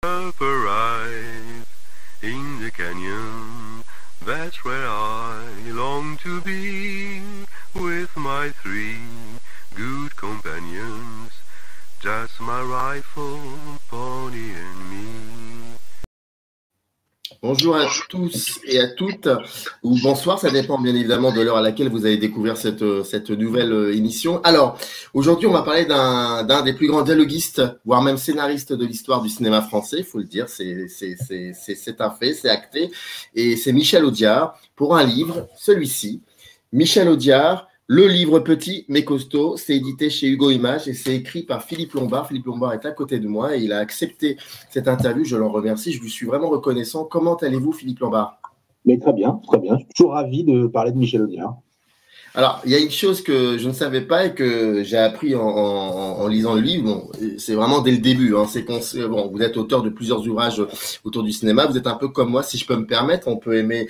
Up arrive in the canyon, that's where I long to be, with my three good companions, just my rifle, pony and me. Bonjour à tous et à toutes, ou bonsoir, ça dépend bien évidemment de l'heure à laquelle vous allez découvrir cette nouvelle émission. Alors, aujourd'hui, on va parler d'un des plus grands dialoguistes, voire même scénaristes de l'histoire du cinéma français, il faut le dire, c'est un fait, c'est acté, et c'est Michel Audiard, pour un livre, celui-ci, Michel Audiard, le livre petit mais costaud, c'est édité chez Hugo Images et c'est écrit par Philippe Lombard. Philippe Lombard est à côté de moi et il a accepté cette interview. Je l'en remercie, je lui suis vraiment reconnaissant. Comment allez-vous, Philippe Lombard? Mais très bien, très bien. Je suis toujours ravi de parler de Michel Audiard. Alors, il y a une chose que je ne savais pas et que j'ai appris en lisant le livre. Bon, c'est vraiment dès le début. C'est bon, vous êtes auteur de plusieurs ouvrages autour du cinéma. Vous êtes un peu comme moi, si je peux me permettre. On peut aimer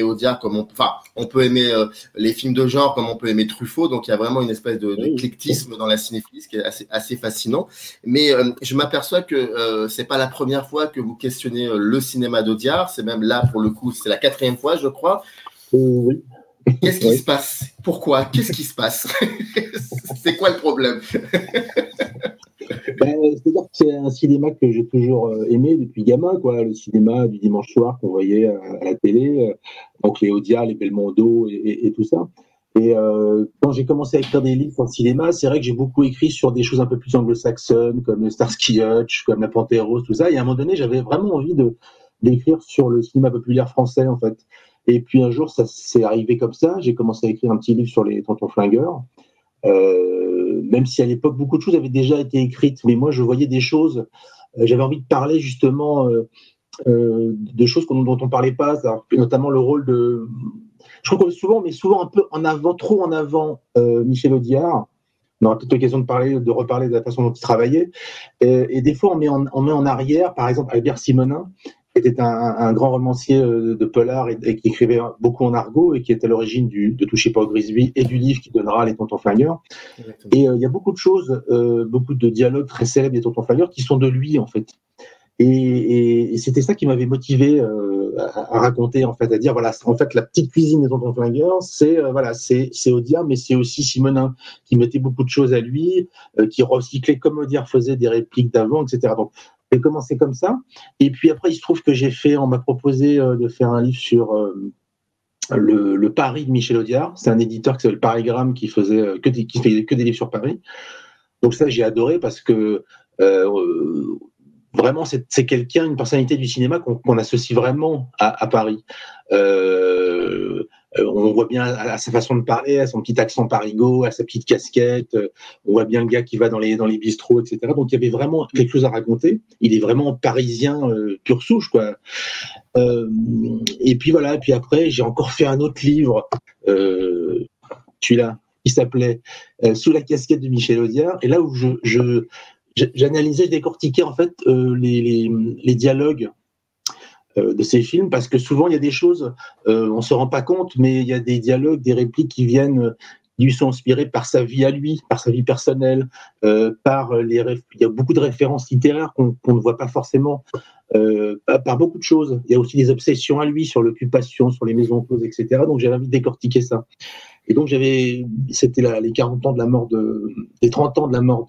Audiard comme on peut aimer les films de genre comme on peut aimer Truffaut. Donc, il y a vraiment une espèce d'éclectisme dans la cinéphilie, ce qui est assez fascinant. Mais je m'aperçois que c'est pas la première fois que vous questionnez le cinéma d'Audiard. C'est même là, pour le coup, c'est la 4e fois, je crois. Oui. Qu'est-ce qui se passe? Pourquoi? Qu'est-ce qui se passe? C'est quoi le problème? C'est-à-dire que c'est un cinéma que j'ai toujours aimé depuis gamin, quoi. Le cinéma du dimanche soir qu'on voyait à la télé, donc les Audiard, les Belmondo et tout ça. Et quand j'ai commencé à écrire des livres en cinéma, c'est vrai que j'ai beaucoup écrit sur des choses un peu plus anglo-saxonnes, comme le Starsky Hutch, comme la Panthère Rose, tout ça. Et à un moment donné, j'avais vraiment envie d'écrire sur le cinéma populaire français, en fait. Et puis un jour, ça s'est arrivé comme ça. J'ai commencé à écrire un petit livre sur les Tontons Flingueurs. Même si à l'époque, beaucoup de choses avaient déjà été écrites. Mais moi, je voyais des choses. J'avais envie de parler justement de choses dont on ne parlait pas, notamment le rôle de. Je trouve que souvent, mais souvent un peu en avant, trop en avant, Michel Audiard. On aura peut-être l'occasion de reparler de la façon dont il travaillait. Et des fois, on met en arrière, par exemple, Albert Simonin, qui était un grand romancier de polar et qui écrivait beaucoup en argot et qui est à l'origine de Touchez pas au Grisby et du livre qui donnera les Tontons Flingueurs. Et il y a beaucoup de choses, beaucoup de dialogues très célèbres des Tontons Flingueurs qui sont de lui, en fait. Et c'était ça qui m'avait motivé à raconter, en fait, à dire, voilà, en fait, la petite cuisine des Tontons Flingueurs, c'est Audiard, mais c'est aussi Simonin qui mettait beaucoup de choses à lui, qui recyclait comme Audiard faisait des répliques d'avant, etc. Donc, j'ai commencé comme ça. Et puis après, il se trouve que on m'a proposé de faire un livre sur le Paris de Michel Audiard. C'est un éditeur qui s'appelle Parigramme qui fait que des livres sur Paris. Donc ça, j'ai adoré parce que vraiment, c'est quelqu'un, une personnalité du cinéma qu'on associe vraiment à Paris. On voit bien à sa façon de parler, à son petit accent parigot, à sa petite casquette. On voit bien le gars qui va dans les bistrots, etc. Donc il y avait vraiment quelque chose à raconter. Il est vraiment parisien pure souche, quoi. Et puis voilà. Et puis après, j'ai encore fait un autre livre, celui-là, qui s'appelait Sous la casquette de Michel Audiard. Et là où j'analysais, je décortiquais en fait les dialogues de ces films, parce que souvent il y a des choses, on se rend pas compte, mais il y a des dialogues, des répliques qui lui sont inspirées par sa vie à lui, par sa vie personnelle, il y a beaucoup de références littéraires qu'on ne voit pas forcément, par beaucoup de choses. Il y a aussi des obsessions à lui sur l'occupation, sur les maisons closes, etc. Donc j'avais envie de décortiquer ça. Et donc c'était les 40 ans de la mort les 30 ans de la mort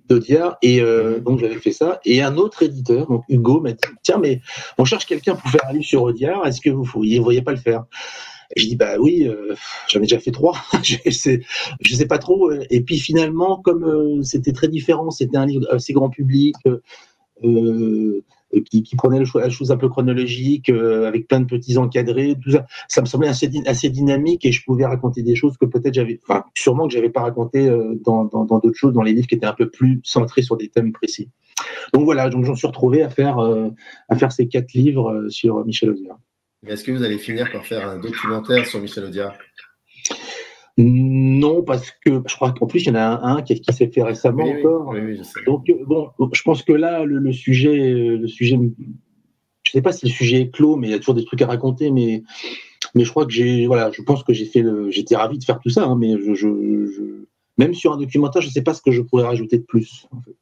d'Audiard, et donc j'avais fait ça, et un autre éditeur, donc Hugo, m'a dit tiens, mais on cherche quelqu'un pour faire un livre sur Audiard, est-ce que vous ne voyez pas le faire? Et je dis bah oui, j'en ai déjà fait 3, je sais pas trop. Et puis finalement, comme c'était très différent, c'était un livre assez grand public, qui prenait la chose un peu chronologique, avec plein de petits encadrés, tout ça. Ça me semblait assez dynamique, et je pouvais raconter des choses que peut-être sûrement que j'avais pas raconté dans d'autres choses, dans les livres qui étaient un peu plus centrés sur des thèmes précis. Donc voilà, donc j'en suis retrouvé à faire ces 4 livres sur Michel Audiard. Est-ce que vous allez finir par faire un documentaire sur Michel Audiard? Non, parce que je crois qu'en plus, il y en a un qui s'est fait récemment encore. Oui, je sais. Donc, bon, je pense que là, le sujet, je ne sais pas si le sujet est clos, mais il y a toujours des trucs à raconter. Mais je crois que je pense que j'étais ravi de faire tout ça. Mais même sur un documentaire, je ne sais pas ce que je pourrais rajouter de plus, en fait.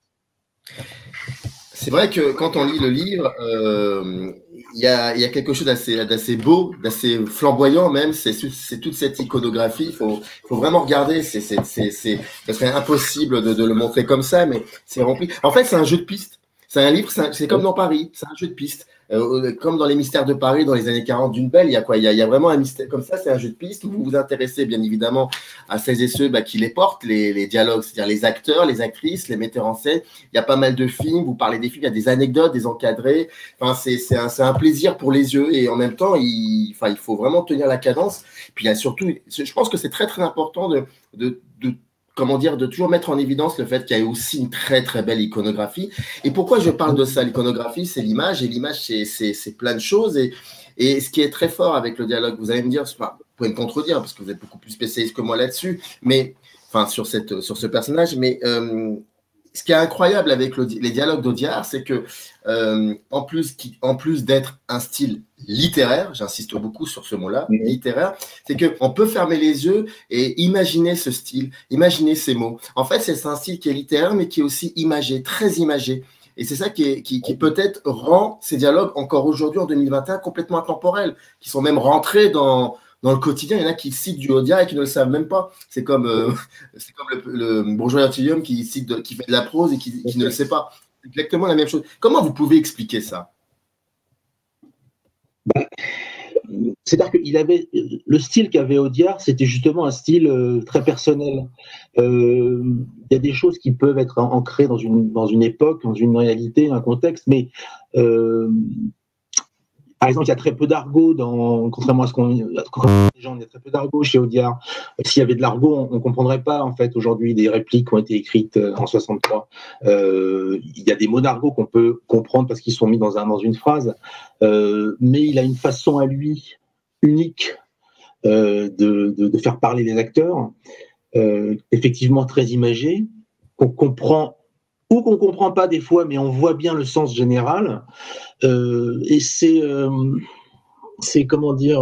C'est vrai que quand on lit le livre, il y a quelque chose d'assez beau, d'assez flamboyant même. C'est toute cette iconographie. Il faut vraiment regarder. Ça serait impossible de le montrer comme ça, mais c'est rempli. En fait, c'est un jeu de pistes. C'est un livre, c'est comme dans Paris. C'est un jeu de pistes. Comme dans les mystères de Paris dans les années 40 d'une belle, il y a quoi? Il y a vraiment un mystère comme ça, c'est un jeu de pistes où vous vous intéressez bien évidemment à celles et ceux qui les portent, les dialogues, c'est-à-dire les acteurs, les actrices, les metteurs en scène. Il y a pas mal de films, vous parlez des films, il y a des anecdotes, des encadrés. Enfin, c'est un plaisir pour les yeux et en même temps, il faut vraiment tenir la cadence. Puis il y a surtout, je pense que c'est très très important comment dire, de toujours mettre en évidence le fait qu'il y a aussi une très très belle iconographie. Et pourquoi je parle de ça? L'iconographie, c'est l'image, et l'image, c'est plein de choses. Et ce qui est très fort avec le dialogue, vous allez me dire, vous pouvez me contredire, parce que vous êtes beaucoup plus spécialiste que moi là-dessus, mais enfin sur ce personnage, mais ce qui est incroyable avec les dialogues d'Audiard, c'est que en plus d'être un style littéraire, j'insiste beaucoup sur ce mot-là, littéraire, c'est qu'on peut fermer les yeux et imaginer ce style, imaginer ces mots. En fait, c'est un style qui est littéraire, mais qui est aussi imagé, très imagé. Et c'est ça qui peut-être rend ces dialogues, encore aujourd'hui, en 2021, complètement intemporels, qui sont même rentrés dans le quotidien. Il y en a qui citent du Audiard et qui ne le savent même pas. C'est comme le bourgeois gentilhomme qui fait de la prose et qui ne le sait pas. C'est exactement la même chose. Comment vous pouvez expliquer ça? C'est-à-dire qu'il avait le style qu'avait Audiard, c'était justement un style très personnel. Il y a des choses qui peuvent être ancrées dans une époque, dans une réalité, un contexte, mais par exemple, il y a très peu d'argot contrairement à ce qu'on les gens, il y a très peu d'argot chez Audiard. S'il y avait de l'argot, on ne comprendrait pas en fait aujourd'hui des répliques qui ont été écrites en 63. Il y a des mots d'argot qu'on peut comprendre parce qu'ils sont mis dans une phrase, mais il a une façon à lui unique de faire parler les acteurs, effectivement très imagé, qu'on comprend ou qu'on comprend pas des fois, mais on voit bien le sens général. Et c'est comment dire,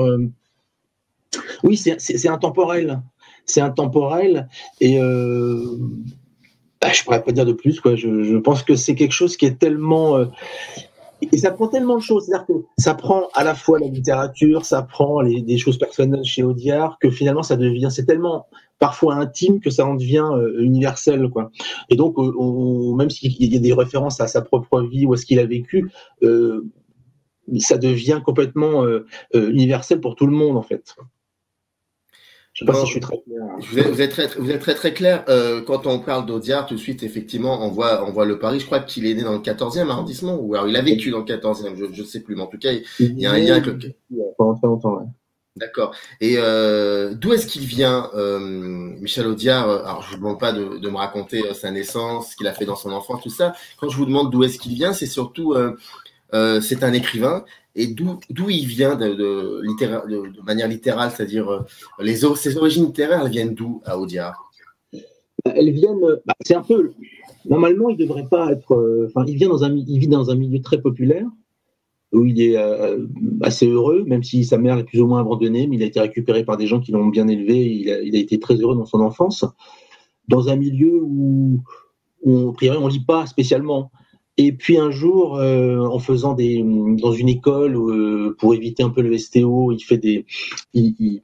oui, c'est intemporel. C'est intemporel et je pourrais pas dire de plus, quoi. Je pense que c'est quelque chose qui est tellement et ça prend tellement de choses, c'est-à-dire que ça prend à la fois la littérature, ça prend des choses personnelles chez Audiard, que finalement ça devient, c'est tellement parfois intime que ça en devient universel, quoi. Et donc, même s'il y a des références à sa propre vie ou à ce qu'il a vécu, ça devient complètement universel pour tout le monde, en fait. Je ne sais pas si je suis très clair. Vous êtes très très clair. Quand on parle d'Audiard, tout de suite, effectivement, on voit le Paris. Je crois qu'il est né dans le 14e arrondissement, ou alors il a vécu dans le 14e, je ne sais plus, mais en tout cas, il y a un lien avec le... Pendant très longtemps, ouais. D'accord. Et d'où est-ce qu'il vient, Michel Audiard? Alors, je vous demande pas de me raconter sa naissance, ce qu'il a fait dans son enfance, tout ça. Quand je vous demande d'où est-ce qu'il vient, c'est surtout, c'est un écrivain. Et d'où il vient de manière littérale, c'est-à-dire ses origines littéraires, elles viennent d'où à Audiard? Elles viennent, c'est un peu, normalement, il devrait pas être, il vit dans un milieu très populaire, où il est assez heureux, même si sa mère est plus ou moins abandonnée, mais il a été récupéré par des gens qui l'ont bien élevé, il a été très heureux dans son enfance, dans un milieu où a priori, on lit pas spécialement. Et puis un jour, en faisant dans une école, pour éviter un peu le STO,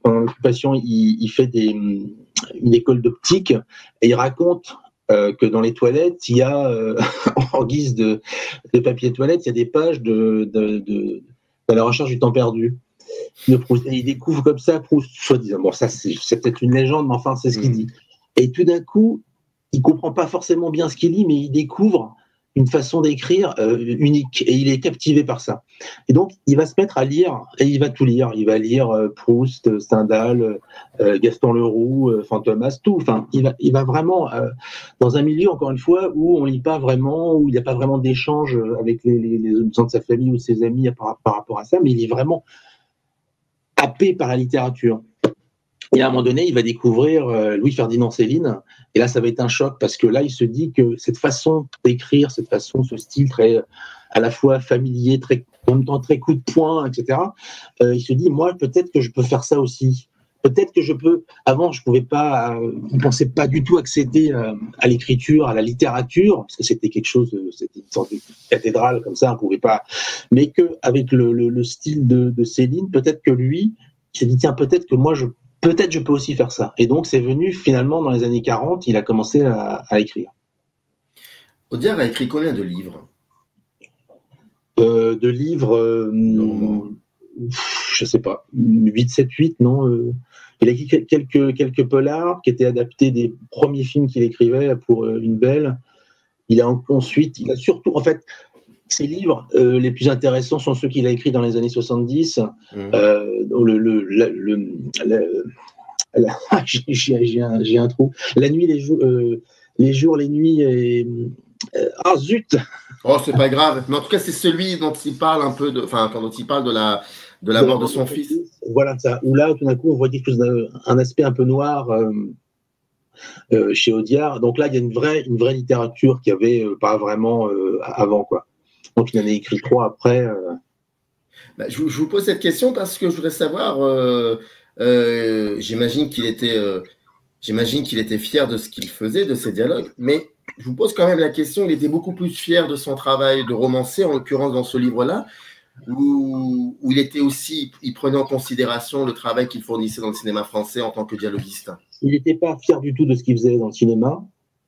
pendant l'occupation, il fait une école d'optique, et il raconte que dans les toilettes, il y a, en guise de papier toilette, il y a des pages de la recherche du temps perdu de Proust. Et il découvre comme ça Proust, soi-disant. Bon, ça, c'est peut-être une légende, mais enfin, c'est ce qu'il dit. Et tout d'un coup, il comprend pas forcément bien ce qu'il lit, mais il découvre une façon d'écrire unique, et il est captivé par ça. Et donc, il va se mettre à lire, et il va tout lire. Il va lire Proust, Stendhal, Gaston Leroux, Fantomas, tout. Enfin, il va vraiment dans un milieu, encore une fois, où on lit pas vraiment, où il n'y a pas vraiment d'échange avec les gens de sa famille ou ses amis par rapport à ça, mais il est vraiment happé par la littérature. Et à un moment donné, il va découvrir Louis-Ferdinand Céline. Et là, ça va être un choc parce que là, il se dit que cette façon d'écrire, ce style très à la fois familier, en même temps très coup de poing, etc. Il se dit, moi, peut-être que je peux faire ça aussi. peut-être que je peux. Avant, je pouvais pas, je pensais pas du tout accéder à l'écriture, à la littérature, parce que c'était quelque chose, c'était une sorte de cathédrale comme ça, on pouvait pas. Mais que avec le style de Céline, peut-être que lui, il s'est dit tiens, peut-être que moi, peut-être je peux aussi faire ça. Et donc, c'est venu finalement dans les années 40, il a commencé à écrire. Audiard a écrit combien de livres? De livres, je sais pas, 8, 7, 8, non. Il a écrit quelques polars qui étaient adaptés des premiers films qu'il écrivait pour Une Belle. Il a surtout, en fait, ses livres les plus intéressants sont ceux qu'il a écrits dans les années 70. J'ai un trou. La nuit, les jours, les nuits et ah zut. Oh, c'est pas grave. Mais en tout cas, c'est celui dont il parle un peu dont il parle de la mort de son fils. Voilà ça. Où là, tout d'un coup, on voit quelque chose un aspect un peu noir chez Audiard. Donc là, il y a une vraie littérature qu'il n'y avait pas vraiment avant, quoi. Donc il en a écrit 3 après. Bah, je vous pose cette question parce que je voudrais savoir. J'imagine qu'il était fier de ce qu'il faisait, de ses dialogues, mais je vous pose quand même la question, il était beaucoup plus fier de son travail de romancier, en l'occurrence dans ce livre-là, où il prenait en considération le travail qu'il fournissait dans le cinéma français en tant que dialoguiste. Il n'était pas fier du tout de ce qu'il faisait dans le cinéma.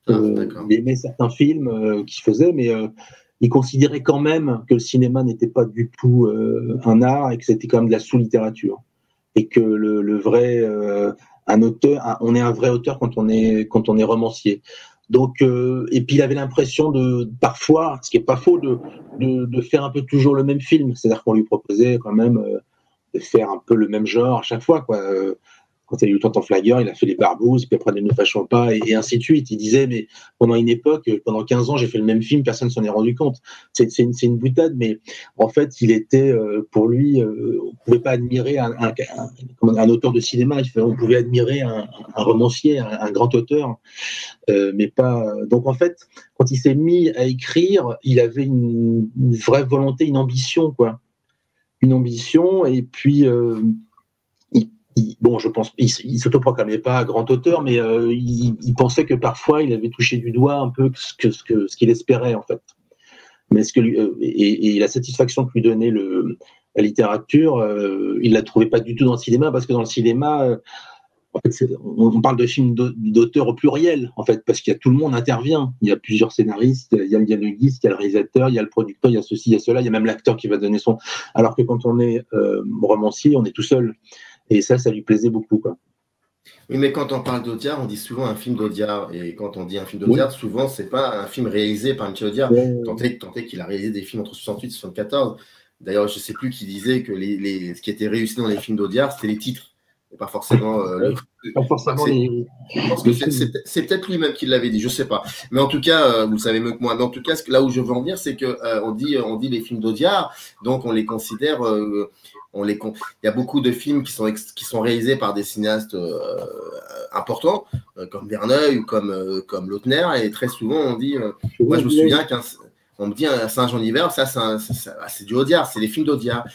Il aimait certains films qu'il faisait, mais il considérait quand même que le cinéma n'était pas du tout un art et que c'était quand même de la sous-littérature. Et que le vrai, un auteur, on est un vrai auteur quand on est romancier. Donc, et puis il avait l'impression parfois, ce qui est pas faux, de faire un peu toujours le même film. C'est-à-dire qu'on lui proposait quand même de faire un peu le même genre à chaque fois, quoi. Quand il y a eu Tonton Flagger, il a fait Les Barbouzes, puis après Ne nous fâchons pas, et ainsi de suite. Il disait, mais pendant une époque, pendant 15 ans, j'ai fait le même film, personne ne s'en est rendu compte. C'est une boutade, mais en fait, il était, pour lui, on ne pouvait pas admirer un auteur de cinéma, on pouvait admirer un romancier, un grand auteur, mais pas. Donc en fait, quand il s'est mis à écrire, il avait une vraie volonté, une ambition, quoi. Une ambition, et puis. Bon, je pense, il s'autoproclamait pas grand auteur, mais il pensait que parfois il avait touché du doigt un peu ce qu'il espérait en fait. Mais et la satisfaction que lui donnait la littérature, il la trouvait pas du tout dans le cinéma, parce que dans le cinéma, en fait, on parle de films d'auteurs au pluriel en fait, parce qu'il y a tout le monde intervient. Il y a plusieurs scénaristes, il y a le dialoguiste, il y a le réalisateur, il y a le producteur, il y a ceci, il y a cela, il y a même l'acteur qui va donner son. Alors que quand on est romancier, on est tout seul. Et ça lui plaisait beaucoup, quoi. Oui, mais quand on parle d'Audiard, on dit souvent un film d'Audiard. Et quand on dit un film d'Audiard, oui, souvent, c'est pas un film réalisé par Michel Audiard. Tant est qu'il a réalisé des films entre 68 et 74. D'ailleurs, je ne sais plus qui disait que ce qui était réussi dans les films d'Audiard, c'était les titres. Et pas forcément je pense que c'est peut-être lui-même qui l'avait dit, je ne sais pas. Mais en tout cas, vous le savez mieux que moi. Mais en tout cas, là où je veux en venir, c'est qu'on dit les films d'Audiard, donc on les considère. Il y a beaucoup de films qui sont réalisés par des cinéastes importants, comme Verneuil ou comme Lautner, et très souvent on dit, moi je me souviens qu'on me dit un Saint-Jean d'hiver, ça c'est du Audiard, c'est les films d'Audiard.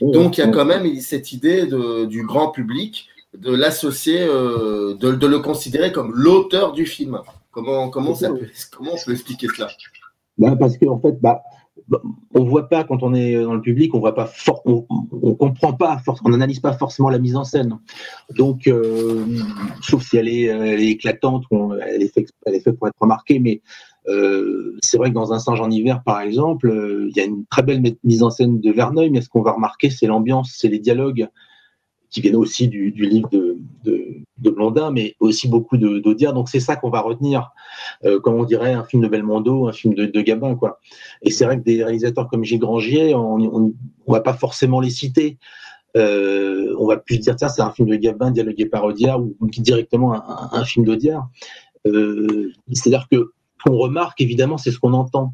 Donc il y a quand même cette idée du grand public de l'associer, de le considérer comme l'auteur du film. Comment on peut expliquer cela? Parce qu'en fait, on voit pas, quand on est dans le public, on voit pas, on comprend pas, on n'analyse pas forcément la mise en scène. Donc, sauf si elle est éclatante, elle est faite pour être remarquée, mais c'est vrai que dans un Singe en hiver, par exemple, il y a une très belle mise en scène de Verneuil, mais ce qu'on va remarquer, c'est l'ambiance, c'est les dialogues qui viennent aussi du livre de Blondin, mais aussi beaucoup d'Audiard. Donc c'est ça qu'on va retenir, comme on dirait un film de Belmondo, un film de Gabin, quoi. Et c'est vrai que des réalisateurs comme Gilles Grangier, on va pas forcément les citer. On va plus dire tiens, c'est un film de Gabin dialogué par Audiard, ou directement un film d'Audiard. C'est-à-dire que qu'on remarque, évidemment, c'est ce qu'on entend.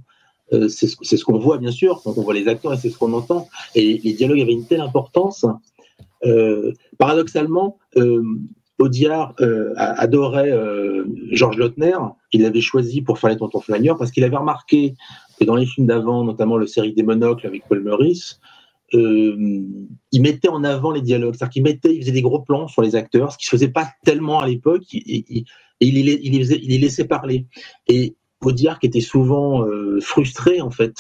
C'est ce qu'on voit, bien sûr, quand on voit les acteurs, et c'est ce qu'on entend. Et les dialogues avaient une telle importance. Paradoxalement, Audiard adorait Georges Lautner. Il l'avait choisi pour faire les Tontons Flingueurs parce qu'il avait remarqué que dans les films d'avant, notamment la série des Monocles avec Paul Meurice, il mettait en avant les dialogues, c'est-à-dire il faisait des gros plans sur les acteurs, ce qui se faisait pas tellement à l'époque, et il les laissait parler. Et Audiard, qui était souvent frustré en fait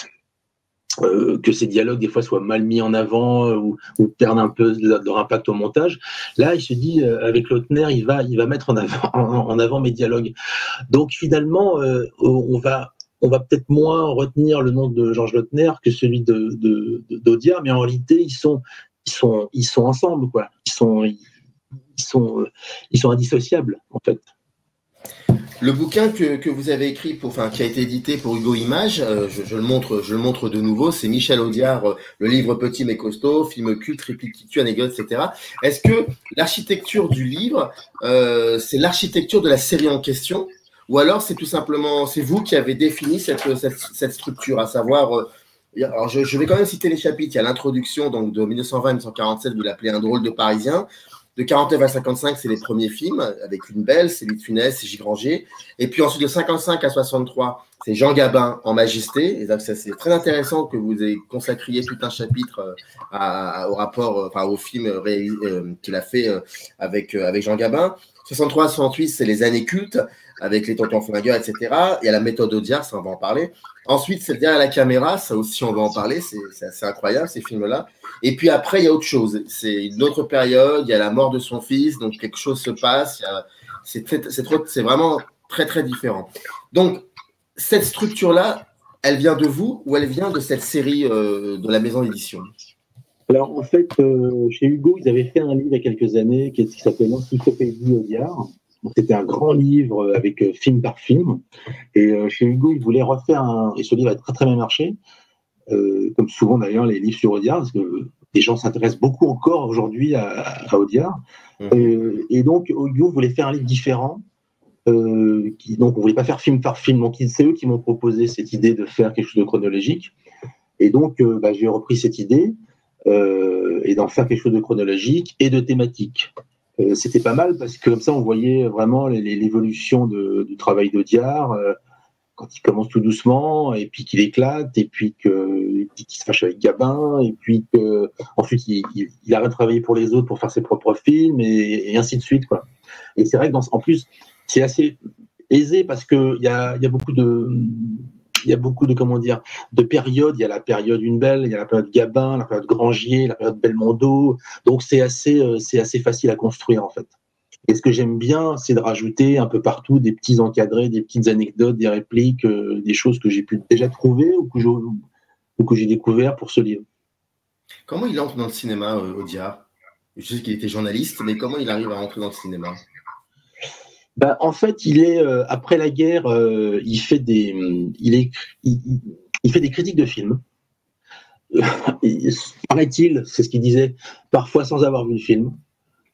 que ces dialogues des fois soient mal mis en avant ou perdent un peu de leur impact au montage. Là, il se dit avec Lautner, il va mettre en avant mes dialogues. Donc finalement, on va peut-être moins retenir le nom de Georges Lautner que celui d'Audiard, mais en réalité, ils sont ensemble, quoi. Ils sont indissociables, en fait. Le bouquin que vous avez écrit qui a été édité pour Hugo Images, je le montre de nouveau, c'est Michel Audiard, le livre Petit mais costaud, film culte, réplique qui tue, anecdote, etc. Est-ce que l'architecture du livre, c'est l'architecture de la série en question, ou alors c'est tout simplement, c'est vous qui avez défini cette structure, à savoir, alors je vais quand même citer les chapitres. Il y a l'introduction donc de 1920 à 1947, vous l'appelez Un drôle de Parisien. De 49 à 55, c'est les premiers films, avec Une Belle, c'est Louis de Funès, c'est Gilles Granger. Et puis ensuite, de 55 à 63, c'est Jean Gabin en Majesté. Et donc, ça, c'est très intéressant que vous ayez consacré tout un chapitre au film qu'il a fait avec Jean Gabin. 63 à 68, c'est les années cultes, avec les Tontons Flingueurs, etc. Il y a la méthode Audiard, ça, on va en parler. Ensuite, c'est Derrière la caméra, ça aussi, on va en parler. C'est assez incroyable, ces films-là. Et puis après, il y a autre chose. C'est une autre période, il y a la mort de son fils, donc quelque chose se passe. C'est vraiment très, très différent. Donc, cette structure-là, elle vient de vous ou elle vient de cette série de la maison d'édition? Alors, en fait, chez Hugo, ils avaient fait un livre il y a quelques années qui s'appelait L'Encyclopédie Audiard. C'était un grand livre avec film par film. Et chez Hugo, ils voulaient refaire et ce livre a très, très bien marché. Comme souvent d'ailleurs les livres sur Audiard, parce que les gens s'intéressent beaucoup encore aujourd'hui à Audiard. Et donc, Hugo voulait faire un livre différent. Donc, on voulait pas faire film par film. Donc, c'est eux qui m'ont proposé cette idée de faire quelque chose de chronologique. Et donc, j'ai repris cette idée et d'en faire quelque chose de chronologique et de thématique. C'était pas mal parce que comme ça, on voyait vraiment l'évolution du travail d'Audiard. Quand il commence tout doucement, et puis qu'il éclate, et puis qu'il se fâche avec Gabin, et puis qu'ensuite il arrête de travailler pour les autres pour faire ses propres films, et ainsi de suite, quoi. Et c'est vrai que en plus, c'est assez aisé parce qu'il y a beaucoup de comment dire, de périodes. Il y a la période Une Belle, il y a la période Gabin, la période Grangier, la période Belmondo. Donc c'est assez facile à construire, en fait. Et ce que j'aime bien, c'est de rajouter un peu partout des petits encadrés, des petites anecdotes, des répliques, des choses que j'ai pu déjà trouver ou que j'ai découvert pour ce livre. Comment il entre dans le cinéma, Audiard? Je sais qu'il était journaliste, mais comment il arrive à rentrer dans le cinéma? En fait, il est après la guerre, il fait des critiques de films. Paraît-il, c'est ce qu'il disait, parfois sans avoir vu le film.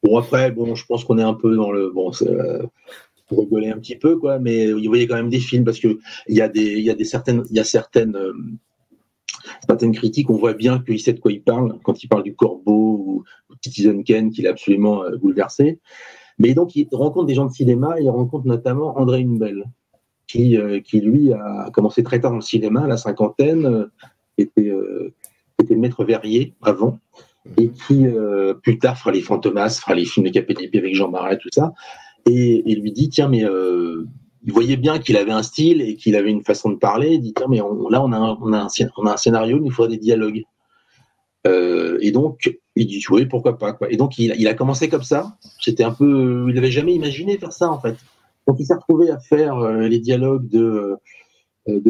Bon, après, je pense qu'on est un peu dans le pour rigoler un petit peu, quoi, mais il voyait quand même des films parce que il y a certaines critiques, on voit bien qu'il sait de quoi il parle quand il parle du Corbeau ou Citizen Kane, qu'il a absolument bouleversé. Mais donc, il rencontre des gens de cinéma, et il rencontre notamment André Une Belle, qui lui a commencé très tard dans le cinéma, à la cinquantaine, était le maître verrier avant, et qui plus tard fera les Fantomas, fera les films de Capelli avec Jean Marais, tout ça, et il lui dit, tiens, mais il voyait bien qu'il avait un style et qu'il avait une façon de parler, il dit, tiens, mais là, on a un scénario, il nous faudrait des dialogues. Et donc, il dit, oui, pourquoi pas, quoi. Et donc, il a commencé comme ça. C'était un peu, il n'avait jamais imaginé faire ça, en fait. Donc, il s'est retrouvé à faire les dialogues de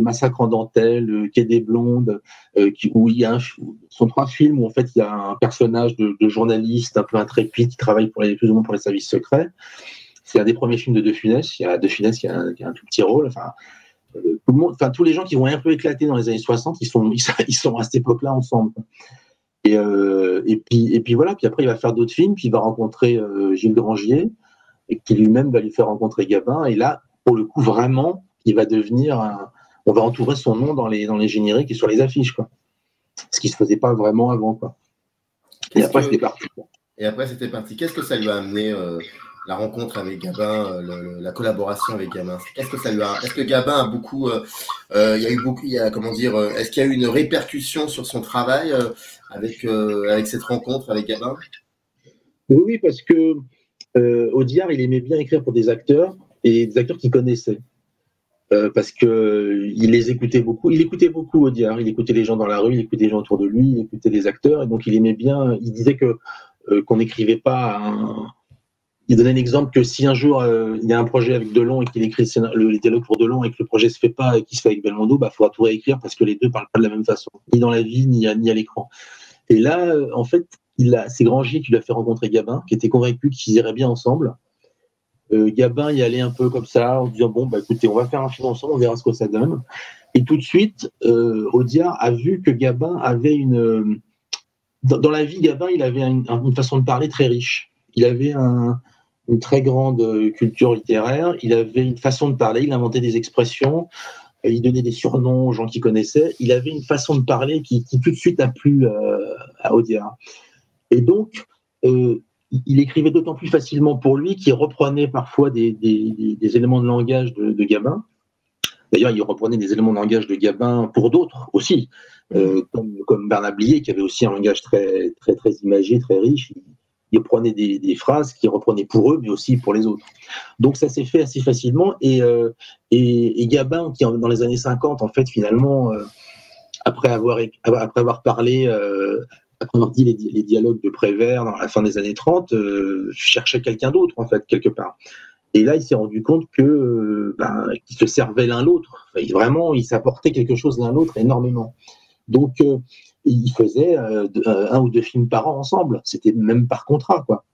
Massacre en dentelle, Quai des Blondes, où il y a sont 3 films où en fait il y a un personnage de journaliste un peu intrépide qui travaille plus ou moins pour les services secrets. C'est un des premiers films de De Funès. Il y a De Funès qui a un tout petit rôle. Enfin, tout le monde, tous les gens qui vont un peu éclater dans les années 60, ils sont à cette époque-là ensemble. Et puis voilà. Puis après il va faire d'autres films. Puis il va rencontrer Gilles Granger, et qui lui-même va lui faire rencontrer Gabin. Et là, pour le coup, vraiment, il va devenir on va entourer son nom dans les génériques et sur les affiches, quoi. Ce qui se faisait pas vraiment avant, quoi. Et après, c'était parti. Et après, c'était parti. Qu'est-ce que ça lui a amené la rencontre avec Gabin, la collaboration avec Gabin? Qu'est-ce que ça lui a? Est-ce que Gabin a beaucoup, il y a eu beaucoup, comment dire, est-ce qu'il y a eu une répercussion sur son travail avec cette rencontre avec Gabin? Oui, parce que Audiard, il aimait bien écrire pour des acteurs et des acteurs qu'il connaissait. Parce que il les écoutait beaucoup. Il écoutait beaucoup Audiard. Il écoutait les gens dans la rue, il écoutait les gens autour de lui, il écoutait les acteurs. Et donc il aimait bien. Il disait que qu'on n'écrivait pas. Il donnait l'exemple que si un jour il y a un projet avec Delon et qu'il écrit le dialogue pour Delon et que le projet se fait pas et qu'il se fait avec Belmondo, bah faudra tout réécrire parce que les deux parlent pas de la même façon, ni dans la vie ni à l'écran. Et là, en fait, c'est Grangy qui lui a fait rencontrer Gabin, qui était convaincu qu'ils iraient bien ensemble. Gabin y allait un peu comme ça, en disant bon, bah écoutez, on va faire un film ensemble, on verra ce que ça donne. Et tout de suite, Audiard a vu que Gabin avait une. Dans la vie, Gabin, il avait une façon de parler très riche. Il avait une très grande culture littéraire, il avait une façon de parler, il inventait des expressions, il donnait des surnoms aux gens qu'il connaissait. Il avait une façon de parler qui tout de suite a plu à Audiard. Et donc, il écrivait d'autant plus facilement pour lui qu'il reprenait parfois des éléments de langage de Gabin. D'ailleurs, il reprenait des éléments de langage de Gabin pour d'autres aussi, comme Bernard Blier, qui avait aussi un langage très, très, très imagé, très riche. Il prenait des phrases qu'il reprenait pour eux, mais aussi pour les autres. Donc ça s'est fait assez facilement. Et Gabin, qui dans les années 50, en fait, finalement, après avoir parlé, après avoir dit les dialogues de Prévert dans la fin des années 30, cherchait quelqu'un d'autre, en fait, quelque part. Et là, il s'est rendu compte qu'ils se servaient l'un l'autre. Enfin, vraiment, ils s'apportaient quelque chose l'un l'autre énormément. Donc, ils faisaient 1 ou 2 films par an ensemble. C'était même par contrat, quoi.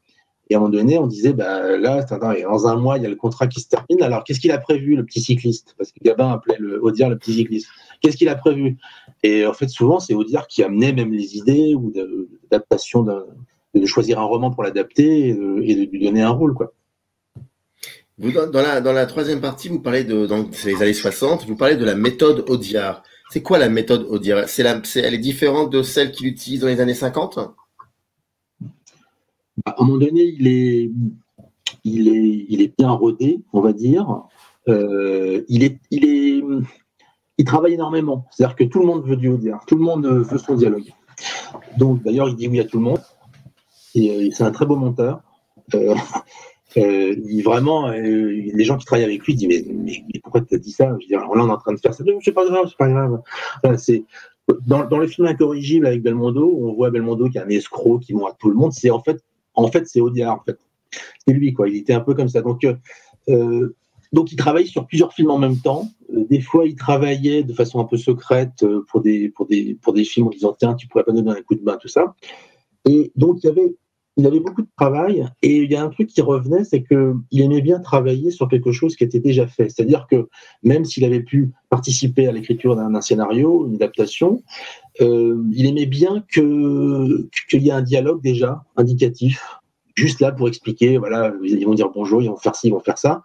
Et à un moment donné, on disait, là, dans un mois, il y a le contrat qui se termine. Alors, qu'est-ce qu'il a prévu, le petit cycliste? Parce que Gabin appelait Audiard le petit cycliste. Qu'est-ce qu'il a prévu? Et en fait, souvent, c'est Audiard qui amenait même les idées ou d'adaptation, de choisir un roman pour l'adapter et de lui donner un rôle, quoi. Vous, dans la troisième partie, vous parlez donc c'est les années 60, vous parlez de la méthode Audiard. C'est quoi la méthode Audiard? Elle est différente de celle qu'il utilise dans les années 50? À un moment donné, il est bien rodé, on va dire. Il travaille énormément. C'est-à-dire que tout le monde veut du Audiard, tout le monde veut son dialogue. Donc, d'ailleurs, il dit oui à tout le monde. Et c'est un très beau monteur. Vraiment, les gens qui travaillent avec lui disent mais pourquoi tu as dit ça? Je dis, là, on est en train de faire ça. C'est pas grave, c'est pas grave. Enfin, dans le film Incorrigible avec Belmondo, on voit Belmondo qui est un escroc qui ment à tout le monde. C'est en fait c'est Audiard. En fait, c'est lui, quoi. Il était un peu comme ça. Donc il travaille sur plusieurs films en même temps. Des fois, il travaillait de façon un peu secrète pour des films en disant tiens, tu pourrais pas donner un coup de main, tout ça. Et donc il avait beaucoup de travail, et il y a un truc qui revenait, c'est qu'il aimait bien travailler sur quelque chose qui était déjà fait. C'est-à-dire que même s'il avait pu participer à l'écriture d'un scénario, une adaptation, il aimait bien qu'il y ait un dialogue déjà indicatif, juste là pour expliquer, voilà, ils vont dire bonjour, ils vont faire ci, ils vont faire ça,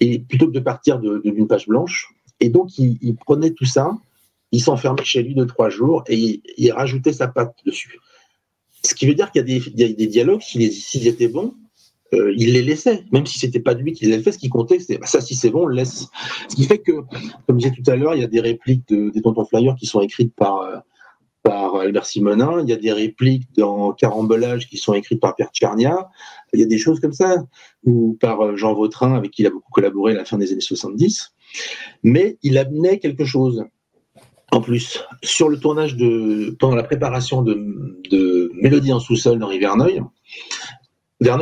et plutôt que de partir d'une page blanche. Et donc il prenait tout ça, il s'enfermait chez lui 2-3 jours, et il rajoutait sa patte dessus. Ce qui veut dire qu'il y a des dialogues, s'ils étaient bons, il les laissait, même si c'était pas lui qui les avait fait. Ce qui comptait, c'est ça, si c'est bon, on le laisse. Ce qui fait que, comme je disais tout à l'heure, il y a des répliques des Tontons Flyers qui sont écrites par Albert Simonin. Il y a des répliques dans Carambolage qui sont écrites par Pierre Tchernia. Il y a des choses comme ça, ou par Jean Vautrin, avec qui il a beaucoup collaboré à la fin des années 70. Mais il amenait quelque chose. En plus, sur le tournage pendant la préparation de Mélodie en sous-sol d'Henri Verneuil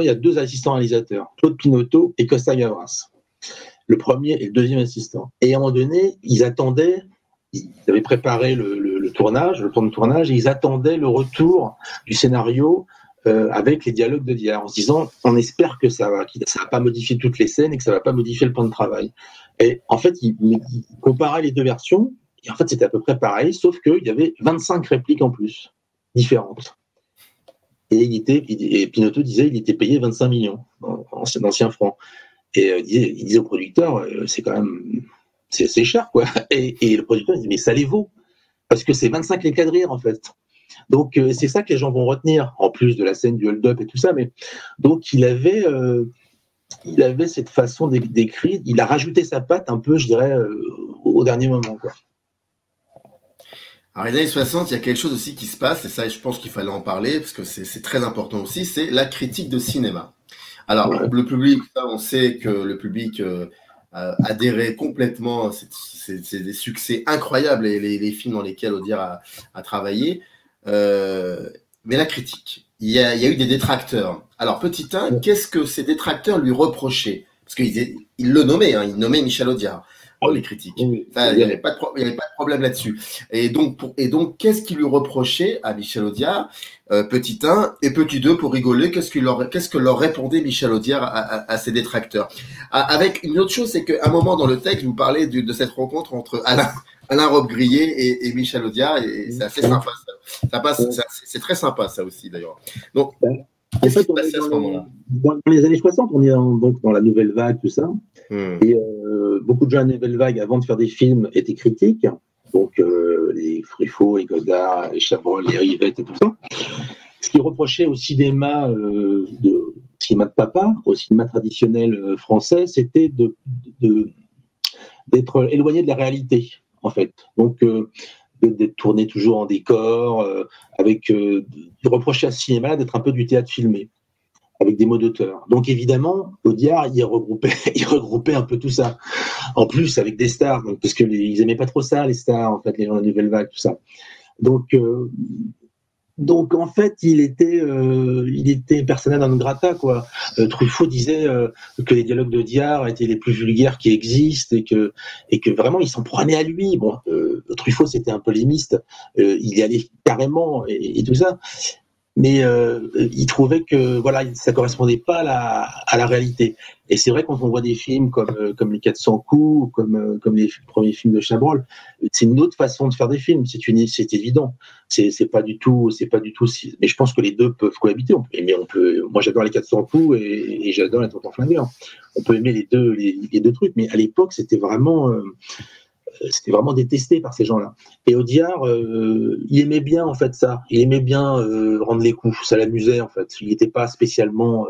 a 2 assistants réalisateurs, Claude Pinoteau et Costa Gavras. Le premier et le deuxième assistant. Et à un moment donné, ils avaient préparé le tournage, le plan de tournage, et ils attendaient le retour du scénario avec les dialogues de Diard, en se disant, on espère que ça va pas modifier toutes les scènes et que ça va pas modifier le plan de travail. Et en fait, ils comparaient les 2 versions. Et en fait, c'était à peu près pareil, sauf qu'il y avait 25 répliques en plus, différentes. Et Pinoteau disait qu'il était payé 25 millions en anciens francs. Et il disait au producteur, c'est quand même, c'est cher, quoi. Et le producteur, il dit, mais ça les vaut. Parce que c'est 25 les quadrilles, en fait. Donc c'est ça que les gens vont retenir, en plus de la scène du hold-up et tout ça. Mais donc il avait cette façon d'écrire, il a rajouté sa patte un peu, je dirais, au dernier moment, quoi. Alors, les années 60, il y a quelque chose aussi qui se passe, et ça, je pense qu'il fallait en parler, parce que c'est très important aussi, c'est la critique de cinéma. Alors, le public, on sait que le public adhérait complètement, c'est des succès incroyables, les films dans lesquels Audiard a travaillé, mais la critique, il y a eu des détracteurs. Alors, petit 1, qu'est-ce que ces détracteurs lui reprochaient? Parce qu'il le nommait, il nommait Michel Audiard. Les critiques. Enfin, il n'y avait pas de problème là-dessus. Et donc, qu'est-ce qu'il lui reprochait à Michel Audiard, petit 1 et petit 2 pour rigoler, qu'est-ce que leur répondait Michel Audiard à ses détracteurs? Avec une autre chose, c'est qu'à un moment dans le texte, vous parlez de cette rencontre entre Alain Robbe-Grillet et Michel Audiard, et c'est assez sympa. Ça passe, c'est très sympa, ça aussi, d'ailleurs. Donc, en fait, on est dans les années 60, on est donc dans la nouvelle vague, tout ça. Et beaucoup de gens à la nouvelle vague, avant de faire des films, étaient critiques. Donc, les Truffaut, les Godard, les Chabrol, les Rivette et tout ça. Ce qu'ils reprochaient au cinéma de papa, au cinéma traditionnel français, c'était d'être éloigné de la réalité, en fait. Donc, d'être tourné toujours en décor, de reprocher à ce cinéma d'être un peu du théâtre filmé, avec des mots d'auteur. Donc évidemment, Audiard, il regroupait un peu tout ça. En plus, avec des stars, parce qu'ils aimaient pas trop ça, les stars, en fait, les gens de la nouvelle vague, tout ça. Donc en fait, il était persona non grata, quoi. Truffaut disait que les dialogues d'Audiard étaient les plus vulgaires qui existent et que vraiment il s'en prenait à lui. Bon, Truffaut c'était un polémiste, il y allait carrément et tout ça, mais il trouvait que voilà, ça correspondait pas à la réalité. Et c'est vrai, quand on voit des films comme Les 400 coups, comme les premiers films de Chabrol, c'est une autre façon de faire des films. C'est évident. C'est pas du tout. Mais je pense que les deux peuvent cohabiter. Moi, j'adore Les 400 coups et j'adore Les Tontons Flingueurs. On peut aimer les deux trucs, mais à l'époque, c'était vraiment détesté par ces gens-là. Et Audiard, il aimait bien en fait ça. Il aimait bien rendre les coups. Ça l'amusait en fait. Il n'était pas spécialement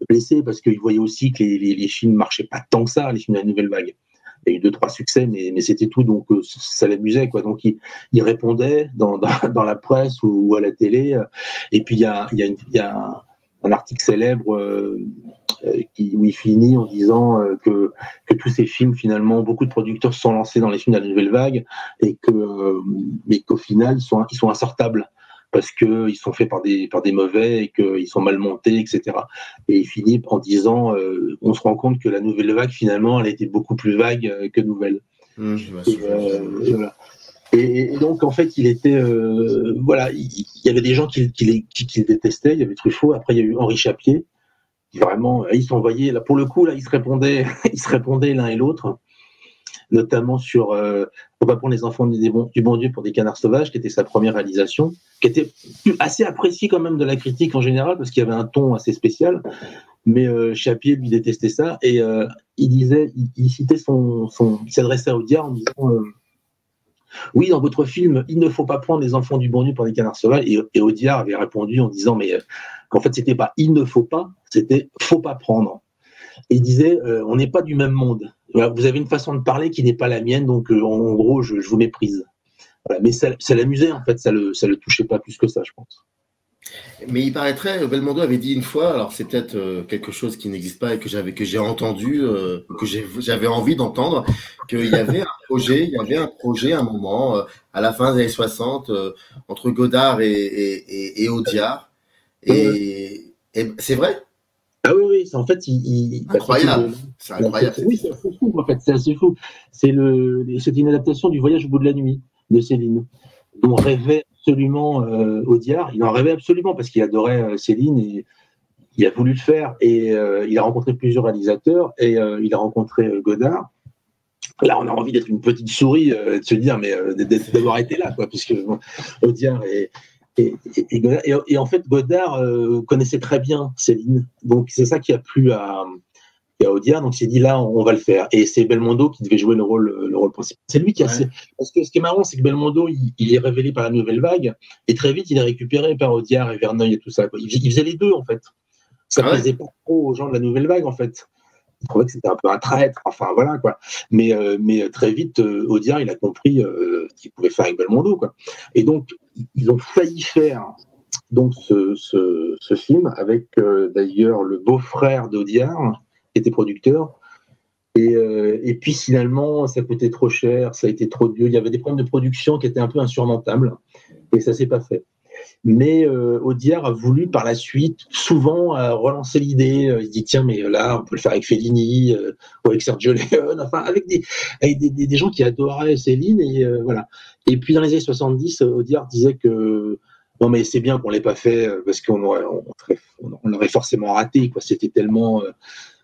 blessé parce qu'il voyait aussi que les films marchaient pas tant que ça, les films de la nouvelle vague. Il y a eu 2-3 succès, mais c'était tout. Donc ça l'amusait, quoi. Donc il répondait dans la presse ou à la télé. Et puis il y a un article célèbre où il finit en disant que tous ces films, finalement, beaucoup de producteurs se sont lancés dans les films de la nouvelle vague mais qu'au final, ils sont insortables parce qu'ils sont faits par des mauvais et qu'ils sont mal montés, etc. Et il finit en disant on se rend compte que la nouvelle vague, finalement, elle était beaucoup plus vague que nouvelle. Voilà. Et donc, en fait, il était... voilà, il y avait des gens qui le détestaient. Il y avait Truffaut. Après, il y a eu Henri Chapier. Qui vraiment, ils s'envoyaient... Là, pour le coup, là, ils se répondaient l'un et l'autre. Notamment sur... Faut pas prendre les enfants du bon Dieu pour des canards sauvages, qui était sa première réalisation, qui était assez appréciée quand même de la critique en général, parce qu'il y avait un ton assez spécial. Mais Chapier, lui, détestait ça. Et il citait il s'adressait à Audiard en disant... oui, dans votre film, il ne faut pas prendre les enfants du bon Dieu pour des canards sauvages. Et Audiard avait répondu en disant qu'en fait, c'était pas il ne faut pas, c'était faut pas prendre. Et il disait on n'est pas du même monde. Vous avez une façon de parler qui n'est pas la mienne, donc en gros, je vous méprise. Voilà. Mais ça l'amusait, en fait, ça le touchait pas plus que ça, je pense. Mais il paraîtrait, Belmondo avait dit une fois, alors c'est peut-être quelque chose qui n'existe pas et que j'ai entendu, que j'avais envie d'entendre, qu'il y avait un projet à un moment, à la fin des années 60, entre Godard et Audiard. Et c'est vrai? Ah oui, en fait, incroyable. C'est incroyable. Oui, c'est assez fou, en fait, c'est assez fou. C'est une adaptation du Voyage au bout de la nuit de Céline, dont rêvait absolument Audiard. Il en rêvait absolument parce qu'il adorait Céline et il a voulu le faire. Et il a rencontré plusieurs réalisateurs et il a rencontré Godard. Là, on a envie d'être une petite souris, de se dire, mais d'avoir été là, quoi, puisque Audiard et Godard. Et en fait, Godard connaissait très bien Céline. Donc, c'est ça qui a plu à et à Audiard, donc il s'est dit là, on va le faire. Et c'est Belmondo qui devait jouer le rôle principal. C'est lui qui a. Parce que ce qui est marrant, c'est que Belmondo, il est révélé par la Nouvelle Vague, et très vite, il est récupéré par Audiard et Verneuil et tout ça, quoi. Il faisait les deux, en fait. Ça plaisait pas trop aux gens de la Nouvelle Vague, en fait. Ils trouvaient que c'était un peu un traître, enfin voilà, quoi. Mais très vite, Audiard, il a compris qu'il pouvait faire avec Belmondo, quoi. Et donc, ils ont failli faire donc ce film avec d'ailleurs le beau-frère d'Audiard, qui était producteur. Et puis finalement, ça coûtait trop cher, ça a été trop dur. Il y avait des problèmes de production qui étaient un peu insurmontables, et ça s'est pas fait. Mais Audiard a voulu par la suite souvent relancer l'idée. Il se dit tiens, mais là on peut le faire avec Fellini ou avec Sergio Leone, enfin avec des gens qui adoraient Céline, et voilà. Et puis dans les années 70, Audiard disait que non mais c'est bien qu'on l'ait pas fait parce qu'on l'aurait forcément raté, quoi. C'était tellement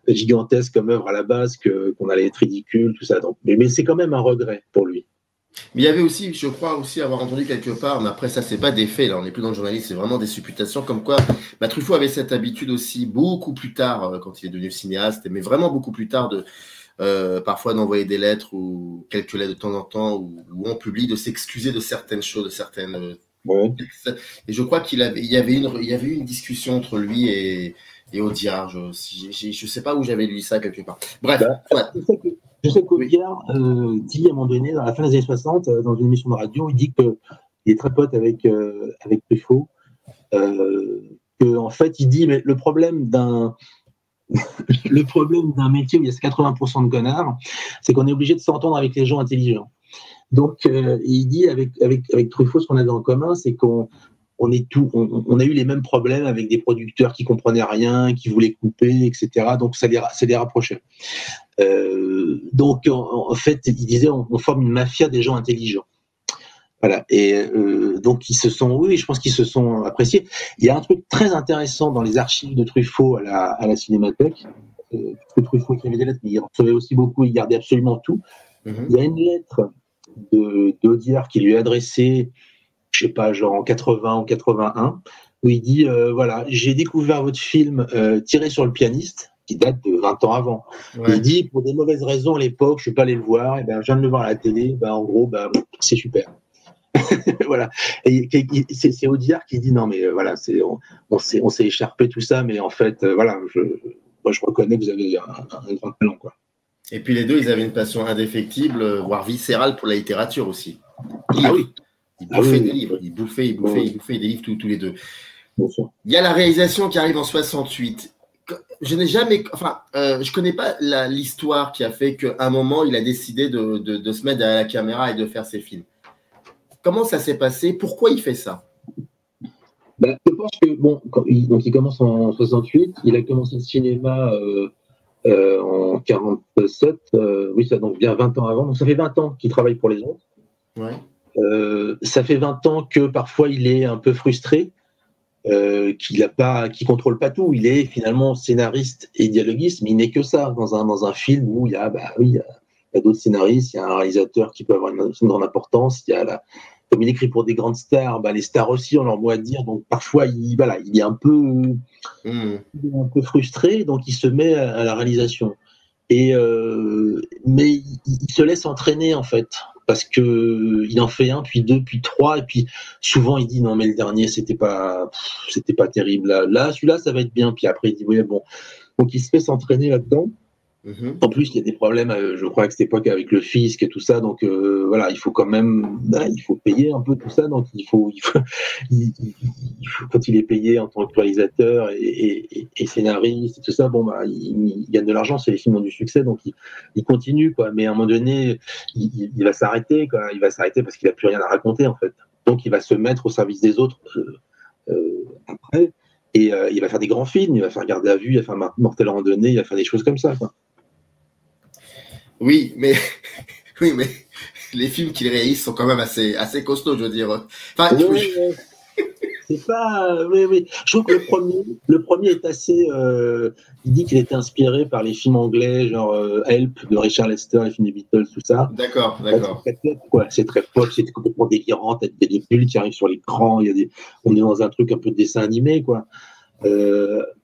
gigantesque comme œuvre à la base qu'on allait être ridicule, tout ça. Donc, mais c'est quand même un regret pour lui. Mais il y avait aussi, je crois aussi avoir entendu quelque part, mais après ça c'est pas des faits, là on n'est plus dans le journalisme, c'est vraiment des supputations, comme quoi Truffaut avait cette habitude aussi beaucoup plus tard, quand il est devenu cinéaste, mais vraiment beaucoup plus tard, parfois d'envoyer des lettres ou quelques lettres de temps en temps, où on publie, de s'excuser de certaines choses, de certaines... Et je crois il y avait eu une discussion entre lui et Audiard, je sais pas où j'avais lu ça quelque part. Bref, Je sais qu'Audiard dit à un moment donné, dans la fin des années 60, dans une émission de radio, il dit qu'il est très pote avec Truffaut, que en fait, il dit mais le problème d'un métier où il y a 80% de connards, c'est qu'on est obligé de s'entendre avec les gens intelligents. Donc, il dit avec Truffaut, ce qu'on avait en commun, c'est qu'on a eu les mêmes problèmes avec des producteurs qui comprenaient rien, qui voulaient couper, etc. Donc, ça les rapprochait. Donc, en fait, il disait, on forme une mafia des gens intelligents. Voilà. Et donc, je pense qu'ils se sont appréciés. Il y a un truc très intéressant dans les archives de Truffaut à la Cinémathèque. Parce que Truffaut écrivait des lettres, mais il recevait aussi beaucoup, il gardait absolument tout. Il y a une lettre d'Audiard qui lui a adressée, je sais pas, genre en 80 ou 81, où il dit voilà, j'ai découvert votre film Tiré sur le pianiste, qui date de 20 ans avant. Il dit, pour des mauvaises raisons à l'époque, je suis pas allé le voir, et ben, je viens de le voir à la télé, ben, en gros, ben, c'est super. Voilà. Et c'est Audiard qui dit, non, mais voilà, on s'est écharpé tout ça, mais en fait, voilà, moi, je reconnais que vous avez un grand talent, quoi. Et puis les deux, ils avaient une passion indéfectible, voire viscérale pour la littérature aussi. Ah oui. Ils bouffaient des livres, ils bouffaient des livres tous les deux. Il y a la réalisation qui arrive en 68. Je n'ai jamais, je connais pas l'histoire qui a fait qu'à un moment il a décidé de se mettre derrière la caméra et de faire ses films. Comment ça s'est passé? Pourquoi il fait ça? Je pense que donc il commence en 68. Il a commencé le cinéma en 47. Oui, ça donc bien 20 ans avant. Donc ça fait 20 ans qu'il travaille pour les autres. Ouais. Ça fait 20 ans que parfois il est un peu frustré. Qui contrôle pas tout. Il est finalement scénariste et dialoguiste, mais il n'est que ça dans un film où il y a d'autres scénaristes, il y a un réalisateur qui peut avoir une grande importance, comme il écrit pour des grandes stars, les stars aussi ont leur mot à dire, donc parfois il est un peu frustré, donc il se met à la réalisation. Mais il se laisse entraîner en fait. Parce que il en fait un, puis deux, puis trois, et puis souvent il dit non mais le dernier c'était pas terrible. Là celui-là ça va être bien, puis après il dit oui bon. Donc il se fait s'entraîner là-dedans. En plus il y a des problèmes, je crois à cette époque avec le fisc et tout ça, donc voilà il faut quand même, il faut payer un peu tout ça, donc il faut quand il est payé en tant que réalisateur et scénariste et tout ça, il gagne de l'argent, c'est les films ont du succès, donc il continue quoi, mais à un moment donné il va s'arrêter quoi, il va s'arrêter parce qu'il a plus rien à raconter en fait, donc il va se mettre au service des autres après. Et il va faire des grands films, il va faire Garde à vue, il va faire Mortel Randonnée, il va faire des choses comme ça, quoi. Oui, mais les films qu'il réalise sont quand même assez costauds, je veux dire. C'est pas. Oui. Je trouve que le premier est assez. Il dit qu'il était inspiré par les films anglais, genre Help de Richard Lester, les films des Beatles, tout ça. D'accord. C'est très pop, c'est complètement délirant. Il y a des bulles qui arrivent sur l'écran, on est dans un truc un peu de dessin animé, quoi.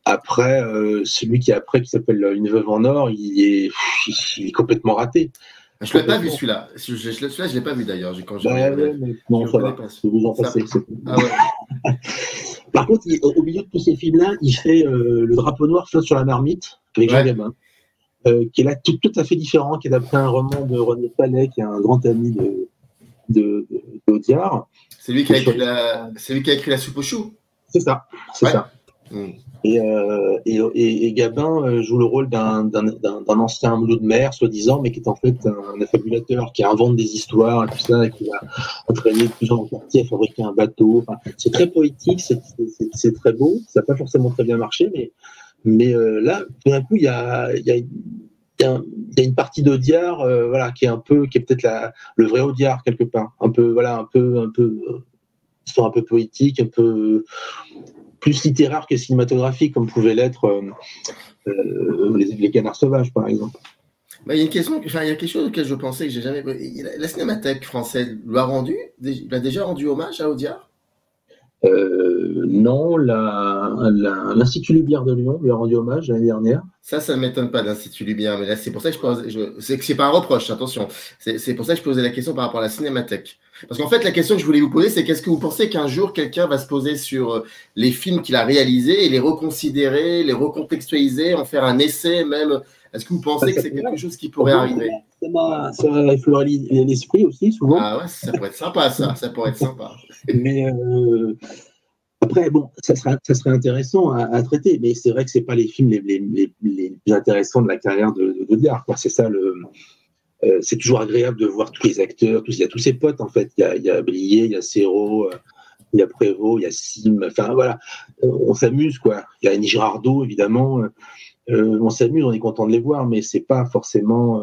Après, celui qui s'appelle Une veuve en or, il est complètement raté. Je ne l'ai pas vu celui-là. Celui-là, je ne l'ai pas vu d'ailleurs. Quand j'ai regardé, non, ça va. Vous en passez. Ah ouais. Par contre, au milieu de tous ces films-là, il fait Le drapeau noir flotte sur la marmite avec Jean Gabin, qui est là tout à fait différent, qui est d'après un roman de René Palais, qui est un grand ami d'Audiard. C'est lui qui a écrit La soupe aux choux. C'est ça. Et Gabin joue le rôle d'un ancien loup de mer, soi-disant, mais qui est en fait un affabulateur, qui invente des histoires et tout ça, et qui va entraîner plusieurs dans le quartier à fabriquer un bateau. Enfin, c'est très poétique, c'est très beau, ça n'a pas forcément très bien marché, mais là, tout d'un coup, il y a une partie d'Audiard, qui est peut-être le vrai Audiard quelque part, un peu histoire un peu poétique, un peu plus littéraire que cinématographique, comme pouvait l'être les Canards sauvages, par exemple. Il y a une question, il y a quelque chose auquel je pensais que j'ai jamais. La Cinémathèque française il a déjà rendu hommage à Audiard? Non, l'Institut Lumière de Lyon lui a rendu hommage l'année dernière. Ça ne m'étonne pas, l'Institut Lumière, mais là, c'est pour ça que c'est pas un reproche, attention. C'est pour ça que je posais la question par rapport à la Cinémathèque. Parce qu'en fait, la question que je voulais vous poser, c'est qu'est-ce que vous pensez qu'un jour, quelqu'un va se poser sur les films qu'il a réalisés et les reconsidérer, les recontextualiser, en faire un essai même? Est-ce que vous pensez que c'est quelque chose qui pourrait arriver? Ça va effleurer l'esprit aussi, souvent. Ah ouais, ça pourrait être sympa, ça pourrait être sympa. Mais après, bon, ça serait intéressant à traiter, mais c'est vrai que c'est pas les films les plus intéressants de la carrière d'Audiard, quoi. C'est ça c'est toujours agréable de voir tous les acteurs, il y a tous ses potes en fait. Il y a Blier, il y a Serrault, il y a Prévost, il y a Sim. Enfin voilà, on s'amuse quoi. Il y a Annie Girardot évidemment. On s'amuse, on est content de les voir, mais c'est pas forcément.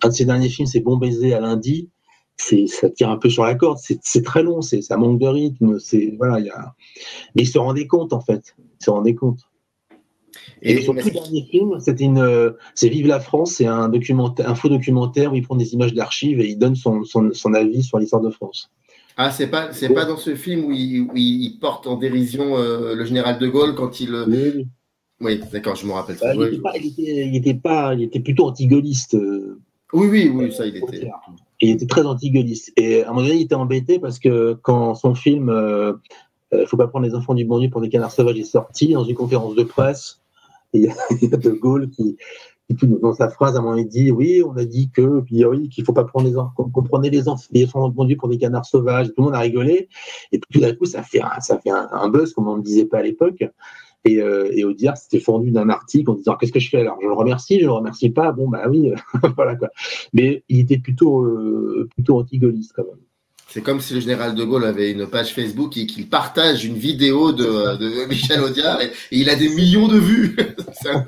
Un de ses derniers films, c'est Bon baiser à lundi. Ça tire un peu sur la corde. C'est très long, ça manque de rythme. Mais il se rendait compte en fait. Il se rendait compte. Et son tout dernier film, c'est Vive la France, c'est un faux documentaire où il prend des images d'archives et il donne son avis sur l'histoire de France. Ah, c'est pas dans ce film où il porte en dérision le général de Gaulle quand il. Oui, d'accord, je me rappelle. Il était plutôt anti-gaulliste. Oui, ça il était. Il était très anti-gaulliste. Et à un moment donné, il était embêté parce que quand son film Faut pas prendre les enfants du bon Dieu pour des canards sauvages est sorti, dans une conférence de presse, il y a De Gaulle qui dans sa phrase, à un moment, il dit oui, on a dit qu'il faut pas prendre les enfants, qu'on prenait les enfants du bon Dieu pour des canards sauvages. Tout le monde a rigolé. Et puis tout d'un coup, ça fait un buzz, comme on ne disait pas à l'époque. Et Audiard s'était fendu d'un article en disant qu'est-ce que je fais alors, je le remercie pas, bon bah oui, voilà quoi. Mais il était plutôt anti-gaulliste quand même. C'est comme si le général de Gaulle avait une page Facebook et qu'il partage une vidéo de Michel Audiard et il a des millions de vues. C'est un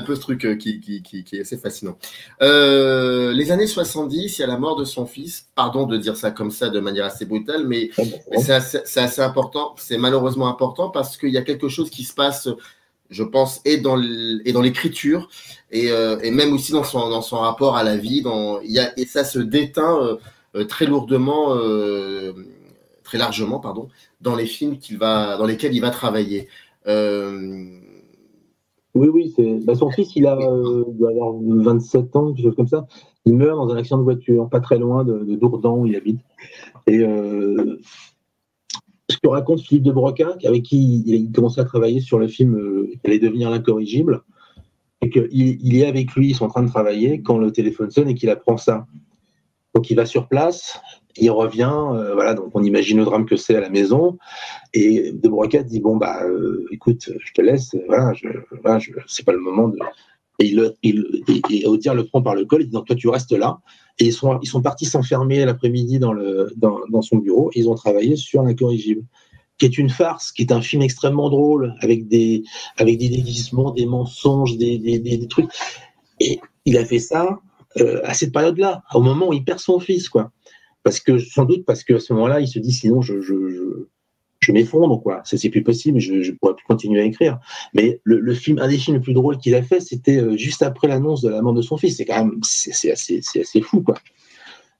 peu ce truc qui est assez fascinant. Les années 70, il y a la mort de son fils. Pardon de dire ça comme ça de manière assez brutale, mais c'est assez important. C'est malheureusement important parce qu'il y a quelque chose qui se passe, je pense, et dans l'écriture et même aussi dans son rapport à la vie. Et ça se déteint très lourdement, très largement, pardon, dans les films dans lesquels il va travailler. Oui, son fils, il doit avoir 27 ans, quelque chose comme ça. Il meurt dans un accident de voiture, pas très loin de Dourdan où il habite. Et ce que raconte Philippe de Broca, avec qui il commençait à travailler sur le film qui allait devenir L'Incorrigible, et qu'il est avec lui, ils sont en train de travailler, quand le téléphone sonne et qu'il apprend ça. Donc il va sur place, il revient, donc on imagine le drame que c'est à la maison, et de Broca dit écoute, je te laisse, c'est pas le moment de. Et Audiard le prend par le col, il dit donc toi tu restes là. Et ils sont partis s'enfermer l'après-midi dans son bureau et ils ont travaillé sur L'Incorrigible, qui est une farce, qui est un film extrêmement drôle, avec des déguisements, des mensonges, des trucs. Et il a fait ça à cette période-là, au moment où il perd son fils, quoi. Sans doute parce qu'à ce moment-là, il se dit sinon je m'effondre, quoi. C'est plus possible, je pourrais plus continuer à écrire. Mais un des films les plus drôles qu'il a fait, c'était juste après l'annonce de la mort de son fils. C'est quand même, c'est assez fou, quoi.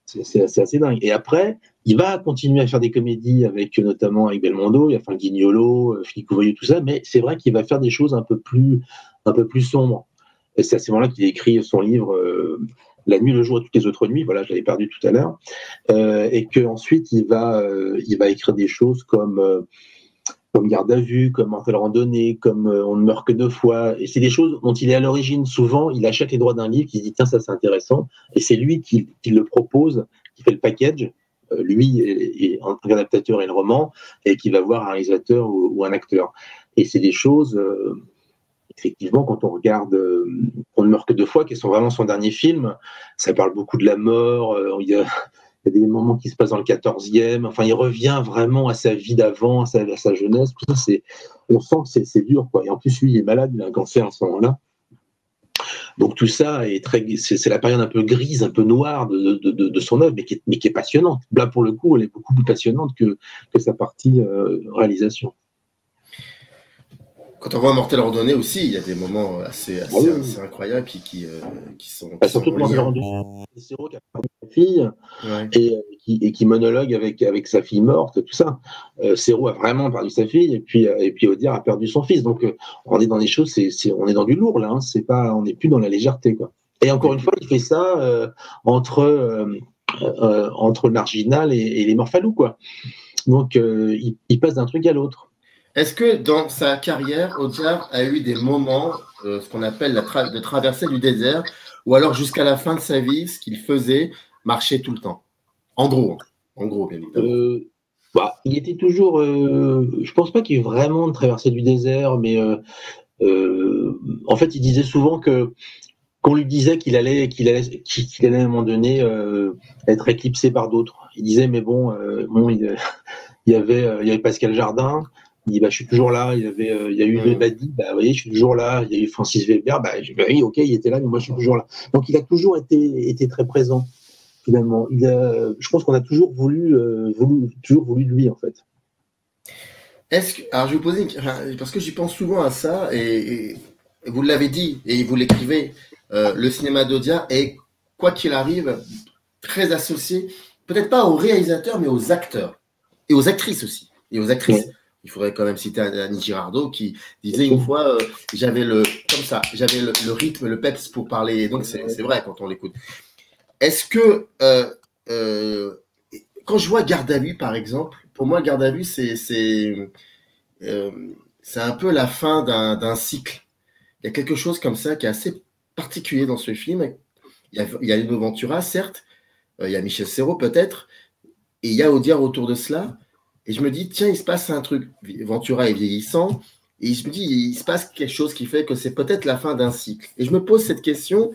C'est assez dingue. Et après, Il va continuer à faire des comédies notamment avec Belmondo, il va faire Guignolo, Philippe Couvrier, tout ça, mais c'est vrai qu'il va faire des choses un peu plus sombres. Et c'est à ce moment-là qu'il écrit son livre La nuit, le jour et toutes les autres nuits. Voilà, je l'avais perdu tout à l'heure. Et qu'ensuite, il va écrire des choses comme Garde à vue, comme Mortelle randonnée, comme On ne meurt que 2 fois. Et c'est des choses dont il est à l'origine. Souvent, il achète les droits d'un livre, il se dit tiens, ça c'est intéressant. Et c'est lui qui le propose, qui fait le package. Lui est un adaptateur et le roman, et qui va voir un réalisateur ou un acteur. Et c'est des choses, effectivement, quand on regarde On ne meurt que 2 fois, qui sont vraiment son dernier film, ça parle beaucoup de la mort, il y a des moments qui se passent dans le 14e, enfin il revient vraiment à sa vie d'avant, à sa jeunesse, tout ça, on sent que c'est dur, quoi. Et en plus, lui, il est malade, il a un cancer à ce moment-là. Donc tout ça c'est la période un peu grise, un peu noire de son œuvre, mais qui est passionnante. Là, pour le coup, elle est beaucoup plus passionnante que sa partie réalisation. Quand on voit Mortelle randonnée aussi, il y a des moments assez incroyables qui sont. Surtout que Mortelle randonnée, c'est Serrault qui a perdu sa fille, et qui monologue avec sa fille morte, tout ça. Serrault a vraiment perdu sa fille, et puis Audiard a perdu son fils. Donc on est dans des choses, on est dans du lourd là. On n'est plus dans la légèreté, quoi. Et encore une fois, il fait ça entre le Marginal et les Morphalous, quoi. Donc il passe d'un truc à l'autre. Est-ce que dans sa carrière, Audiard a eu des moments, ce qu'on appelle de traversée du désert, ou alors jusqu'à la fin de sa vie, ce qu'il faisait, marchait tout le temps? En gros, bien évidemment. Il était toujours. Je pense pas qu'il y ait vraiment de traversée du désert, mais en fait, il disait souvent qu'on lui disait qu'il allait à un moment donné être éclipsé par d'autres. Il disait mais il y avait Pascal Jardin. Il dit je suis toujours là. Il y a eu Badi, vous voyez, je suis toujours là. Il y a eu Francis Weber, oui, ok, il était là, mais moi je suis toujours là. Donc il a toujours été très présent. Finalement, je pense qu'on a toujours voulu de lui, en fait. Alors je vais vous poser parce que j'y pense souvent à ça, et vous l'avez dit et vous l'écrivez, le cinéma d'Audiard est, quoi qu'il arrive, très associé, peut-être pas aux réalisateurs, mais aux acteurs et aux actrices aussi, et aux actrices. Ouais. Il faudrait quand même citer Annie Girardot qui disait une fois, j'avais le rythme, le peps pour parler. Et donc c'est vrai quand on l'écoute. Est-ce que quand je vois Garde à vue, par exemple, pour moi Garde à vue c'est un peu la fin d'un cycle. Il y a quelque chose comme ça qui est assez particulier dans ce film. Il y a Lino Ventura, certes, il y a Michel Serrault peut-être, et il y a Audiard autour de cela. Et je me dis, tiens, il se passe un truc. Ventura est vieillissant, et je me dis, il se passe quelque chose qui fait que c'est peut-être la fin d'un cycle. Et je me pose cette question,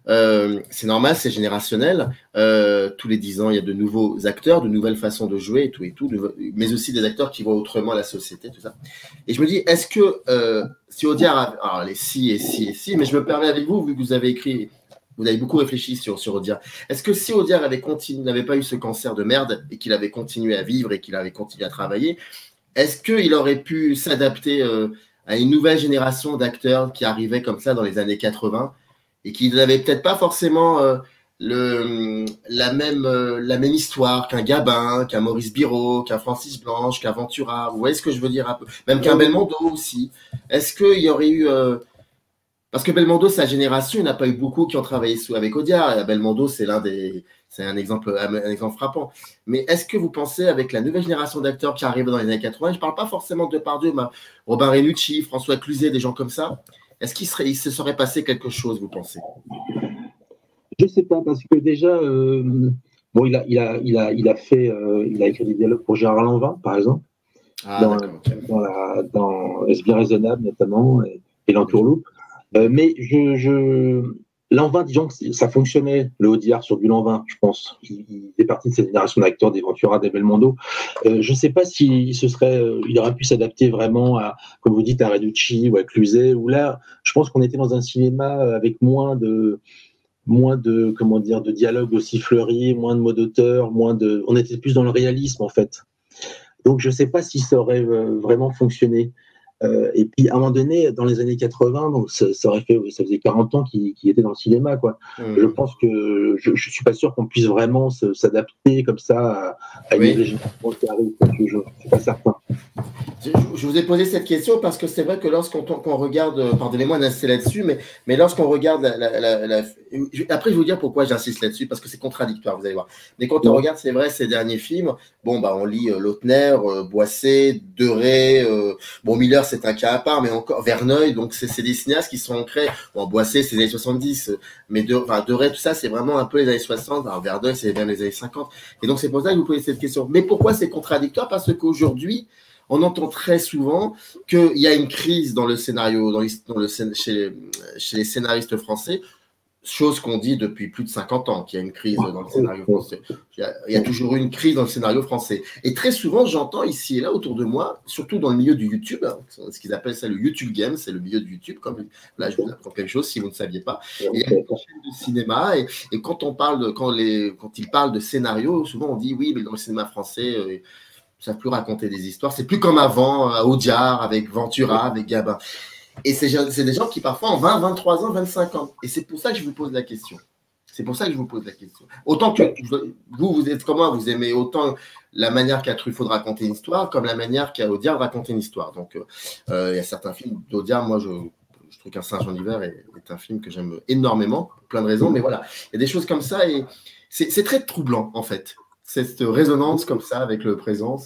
c'est normal, c'est générationnel. Tous les 10 ans, il y a de nouveaux acteurs, de nouvelles façons de jouer, et tout, mais aussi des acteurs qui voient autrement la société, tout ça. Et je me dis, est-ce que si Audiard, alors les si, mais je me permets avec vous, vu que vous avez écrit. Vous avez beaucoup réfléchi sur Audiard. Est-ce que si Audiard n'avait pas eu ce cancer de merde et qu'il avait continué à vivre et qu'il avait continué à travailler, est-ce qu'il aurait pu s'adapter à une nouvelle génération d'acteurs qui arrivaient comme ça dans les années 80 et qui n'avaient peut-être pas forcément la même histoire qu'un Gabin, qu'un Maurice Biraud, qu'un Francis Blanche, qu'un Ventura? Vous voyez ce que je veux dire un peu? Même qu'un Belmondo aussi. Est-ce qu'il y aurait eu... Parce que Belmondo, sa génération, il n'a pas eu beaucoup qui ont travaillé avec Audiard. Belmondo, c'est un exemple frappant. Mais est-ce que vous pensez, avec la nouvelle génération d'acteurs qui arrivent dans les années 80, je ne parle pas forcément de Depardieu, mais Robin Renucci, François Cluzet, des gens comme ça, est-ce qu'il se serait passé quelque chose, vous pensez? Je ne sais pas, parce que déjà, il a écrit des dialogues pour Gérard Lanvin, par exemple, dans Est-ce bien raisonnable, notamment, et L'Entourloupe. Mais Lanvin, disons que ça fonctionnait, le Audiard sur du Lanvin, je pense. Il est parti de cette génération d'acteurs, des Ventura, des Belmondo. Je ne sais pas s'il il aurait pu s'adapter vraiment à, comme vous dites, à Renucci ou à Cluzet, où là, je pense qu'on était dans un cinéma avec moins de dialogue aussi fleuri, moins de mots d'auteur, on était plus dans le réalisme, en fait. Donc, je ne sais pas si ça aurait vraiment fonctionné. Et puis, à un moment donné, dans les années 80, donc ça faisait 40 ans qu'il était dans le cinéma, quoi. Je pense que je suis pas sûr qu'on puisse vraiment s'adapter comme ça à une nouvelle génération qui arrive. Je suis pas certain. Je vous ai posé cette question parce que c'est vrai que lorsqu'on regarde, pardonnez-moi d'insister là-dessus, mais lorsqu'on regarde après je vais vous dire pourquoi j'insiste là-dessus, parce que c'est contradictoire, vous allez voir. Mais quand on regarde, c'est vrai, ces derniers films, on lit Lautner, Boisset, Deray, Miller c'est un cas à part, mais encore Verneuil, donc c'est des cinéastes qui sont ancrés. Boisset c'est les années 70, mais Deray, tout ça c'est vraiment un peu les années 60, alors Verneuil c'est même les années 50. Et donc c'est pour ça que je vous posez cette question. Mais pourquoi c'est contradictoire? Parce qu'aujourd'hui, on entend très souvent qu'il y a une crise dans le scénario, chez les scénaristes français, chose qu'on dit depuis plus de 50 ans, qu'il y a une crise dans le scénario français. Il y a toujours eu une crise dans le scénario français. Et très souvent, j'entends ici et là autour de moi, surtout dans le milieu du YouTube, ce qu'ils appellent ça le YouTube game, c'est le milieu du YouTube. Comme là, je vous apprends quelque chose si vous ne saviez pas. Et il y a une chaîne de cinéma, et quand ils parlent de scénario, souvent on dit oui, mais dans le cinéma français, ils ne savent plus raconter des histoires. C'est plus comme avant, à Audiard, avec Ventura, avec Gabin. Et c'est des gens qui parfois ont 20, 23 ans, 25 ans. Et c'est pour ça que je vous pose la question. Autant que vous êtes comment? Vous aimez autant la manière qu'a Truffaut de raconter une histoire comme la manière qu'a Audiard de raconter une histoire. Donc, il y a certains films d'Audiard, moi, je trouve qu'Un singe en hiver est un film que j'aime énormément, pour plein de raisons. Mais voilà, il y a des choses comme ça et c'est très troublant, en fait. Cette résonance comme ça avec le présent.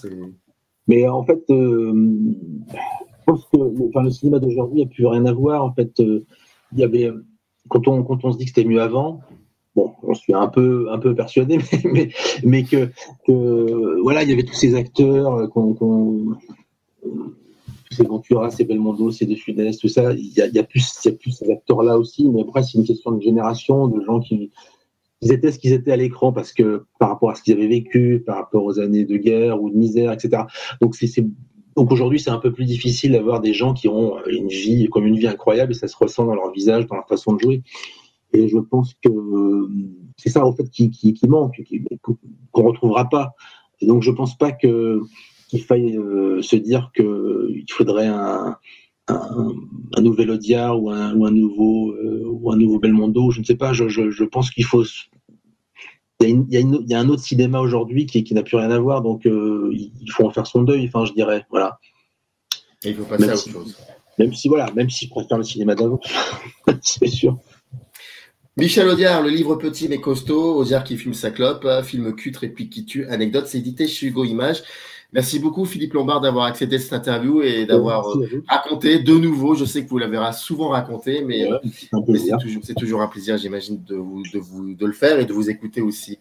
Mais en fait, je pense que le cinéma d'aujourd'hui n'a plus rien à voir. En fait, il y avait, quand on se dit que c'était mieux avant, on suis un peu persuadé, mais que voilà, il y avait tous ces acteurs, ces Ventura, ces Belmondo, ces De Funès, tout ça. Il y a plus ces acteurs-là aussi. Mais après, c'est une question de génération, de gens qui ils étaient ce qu'ils étaient à l'écran parce que par rapport à ce qu'ils avaient vécu, par rapport aux années de guerre ou de misère, etc. Donc aujourd'hui, c'est un peu plus difficile d'avoir des gens qui ont une vie incroyable et ça se ressent dans leur visage, dans leur façon de jouer. Et je pense que c'est ça en fait qui manque, qu'on retrouvera pas. Et donc je pense pas qu'il faille se dire qu'il faudrait un nouvel Audiard ou un nouveau Belmondo, je ne sais pas. Je pense qu'il faut. Il y a un autre cinéma aujourd'hui qui n'a plus rien à voir, donc il faut en faire son deuil. Enfin, je dirais, voilà. Et il faut passer à autre chose. Même si je préfère le cinéma d'avant, c'est sûr. Michel Audiard, le livre petit mais costaud, Audiard qui filme sa clope, film culte, réplique qui tue, anecdote, c'est édité chez Hugo Images. Merci beaucoup Philippe Lombard d'avoir accepté cette interview et d'avoir raconté de nouveau. Je sais que vous l'avez souvent raconté, mais c'est toujours un plaisir, j'imagine, de le faire et de vous écouter aussi.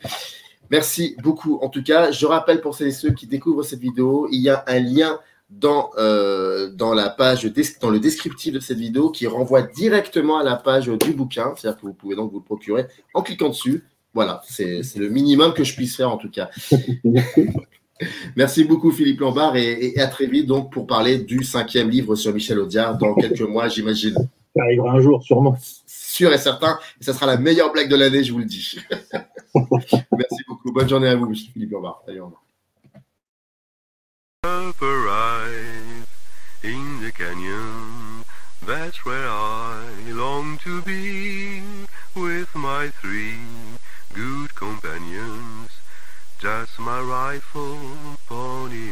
Merci beaucoup. En tout cas, je rappelle pour celles et ceux qui découvrent cette vidéo, il y a un lien dans la page, dans le descriptif de cette vidéo qui renvoie directement à la page du bouquin. C'est-à-dire que vous pouvez donc vous le procurer en cliquant dessus. Voilà, c'est le minimum que je puisse faire en tout cas. Merci beaucoup Philippe Lombard et à très vite donc pour parler du 5e livre sur Michel Audiard dans quelques mois, j'imagine. Ça arrivera un jour, sûrement. Sûr et certain. Et ça sera la meilleure blague de l'année, je vous le dis. Merci beaucoup. Bonne journée à vous, Philippe Lombard. Allez, au revoir. In the canyon, that's where I long to be, with my 3 good companions, just my rifle, pony